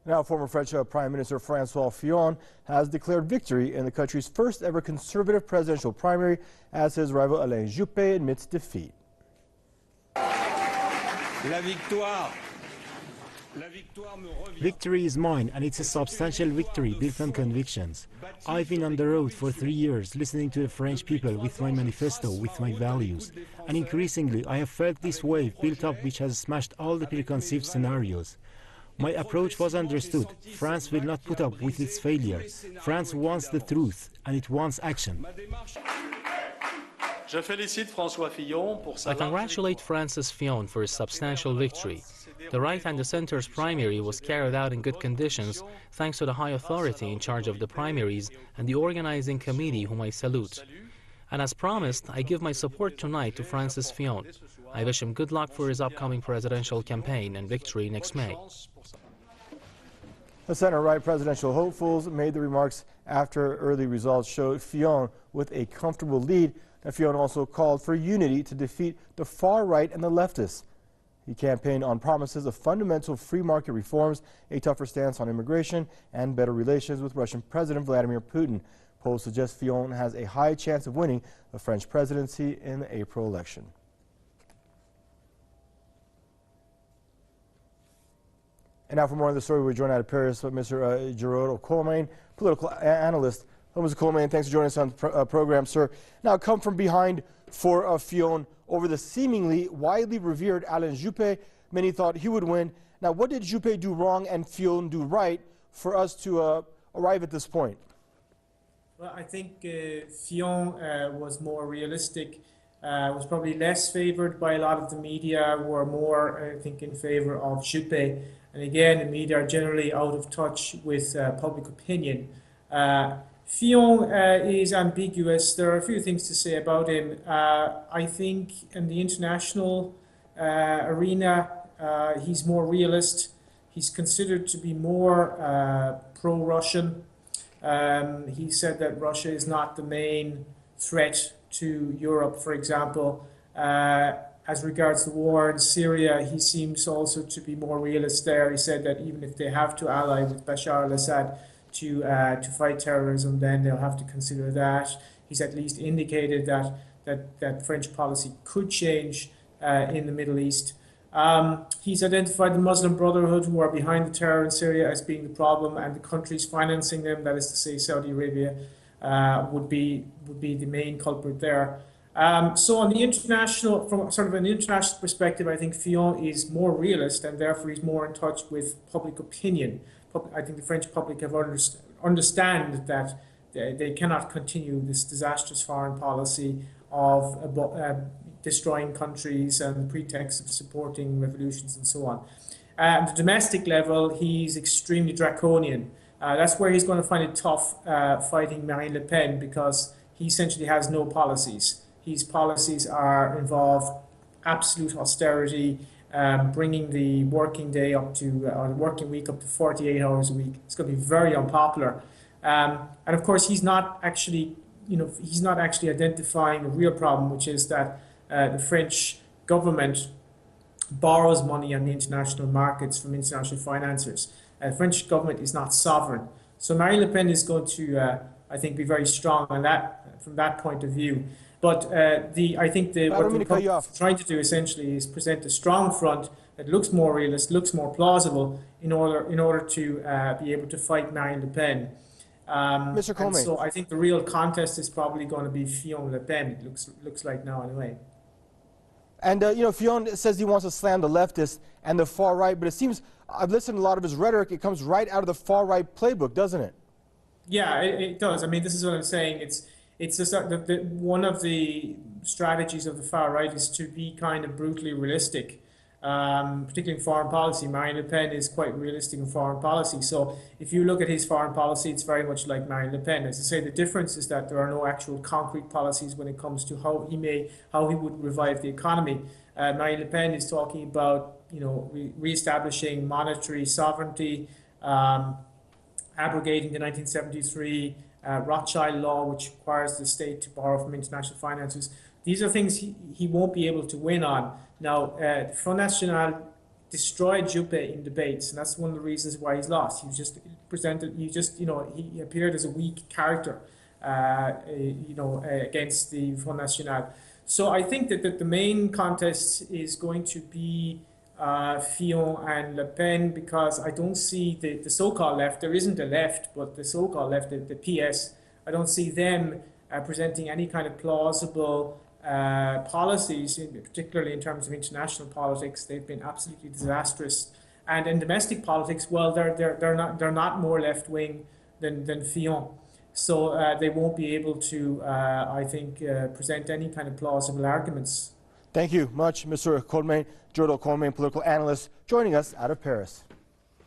Now, former French Prime Minister François Fillon has declared victory in the country's first ever conservative presidential primary as his rival Alain Juppé admits defeat. Victory is mine, and it's a substantial victory built on convictions. I've been on the road for 3 years, listening to the French people with my manifesto, with my values. And increasingly, I have felt this wave built up which has smashed all the preconceived scenarios. My approach was understood. France will not put up with its failure. France wants the truth, and it wants action. I congratulate Francis Fillon for his substantial victory. The right and the centre's primary was carried out in good conditions thanks to the high authority in charge of the primaries and the organizing committee, whom I salute. And as promised, I give my support tonight to Francis Fillon. I wish him good luck for his upcoming presidential campaign and victory next May. The center-right presidential hopefuls made the remarks after early results showed Fillon with a comfortable lead. And Fillon also called for unity to defeat the far right and the leftists. He campaigned on promises of fundamental free market reforms, a tougher stance on immigration, and better relations with Russian President Vladimir Putin. Polls suggest Fillon has a high chance of winning the French presidency in the April election. And now for more on the story, we're joined out of Paris by Mr. Gearóid Ó Colmáin, political analyst. Hello, Mr. Colmáin. Thanks for joining us on the program, sir. Now, come from behind for Fillon over the seemingly widely revered Alain Juppé. Many thought he would win. Now, what did Juppé do wrong and Fillon do right for us to arrive at this point? Well, I think Fillon was more realistic, was probably less favoured by a lot of the media, who are more, I think, in favour of Juppé. And again, the media are generally out of touch with public opinion. Fillon is ambiguous. There are a few things to say about him. I think in the international arena, he's more realist. He's considered to be more pro-Russian. He said that Russia is not the main threat to Europe, for example. As regards the war in Syria, he seems also to be more realist there. He said that even if they have to ally with Bashar al-Assad to fight terrorism, then they'll have to consider that. He's at least indicated that French policy could change in the Middle East. He's identified the Muslim Brotherhood, who are behind the terror in Syria, as being the problem, and the countries financing them, that is to say Saudi Arabia, would be the main culprit there. So on the international, from sort of an international perspective, I think Fillon is more realist, and therefore he's more in touch with public opinion. I think the French public have understand that they cannot continue this disastrous foreign policy of destroying countries and the pretext of supporting revolutions and so on. At the domestic level, he's extremely draconian. That's where he's going to find it tough fighting Marine Le Pen, because he essentially has no policies. His policies involve absolute austerity, bringing the working day up to, or the working week up to 48 hours a week. It's going to be very unpopular. And of course, he's not actually identifying the real problem, which is that the French government borrows money on the international markets from international financiers. The French government is not sovereign. So Marine Le Pen is going to, I think, be very strong on that, from that point of view. But what the Republicans are trying to do essentially is present a strong front that looks more realist, looks more plausible, in order to be able to fight Marine Le Pen. Mr. Colmáin. So I think the real contest is probably going to be Fillon-Le Pen. It looks like now anyway. And Fillon says he wants to slam the leftists and the far right, but it seems, I've listened to a lot of his rhetoric, it comes right out of the far right playbook, doesn't it? Yeah, it does. I mean, this is what I'm saying. It's just one of the strategies of the far right is to be kind of brutally realistic, particularly in foreign policy. Marine Le Pen is quite realistic in foreign policy. So if you look at his foreign policy, it's very much like Marine Le Pen. As I say, the difference is that there are no actual concrete policies when it comes to how he would revive the economy. Marine Le Pen is talking about re-establishing monetary sovereignty, abrogating the 1973 Rothschild law, which requires the state to borrow from international financiers. These are things he won't be able to win on. Now, the Front National destroyed Juppé in debates, and that's one of the reasons why he's lost. He was just presented, he appeared as a weak character, against the Front National. So I think that the main contest is going to be Fillon and Le Pen, because I don't see the so-called left. There isn't a left, but the so-called left, the PS, I don't see them presenting any kind of plausible policies, particularly in terms of international politics. They've been absolutely disastrous. And in domestic politics, well, they're not more left-wing than Fillon. So they won't be able to, I think, present any kind of plausible arguments. Thank you much, Mr. Colmáin, Gearóid Ó Colmáin, political analyst, joining us out of Paris.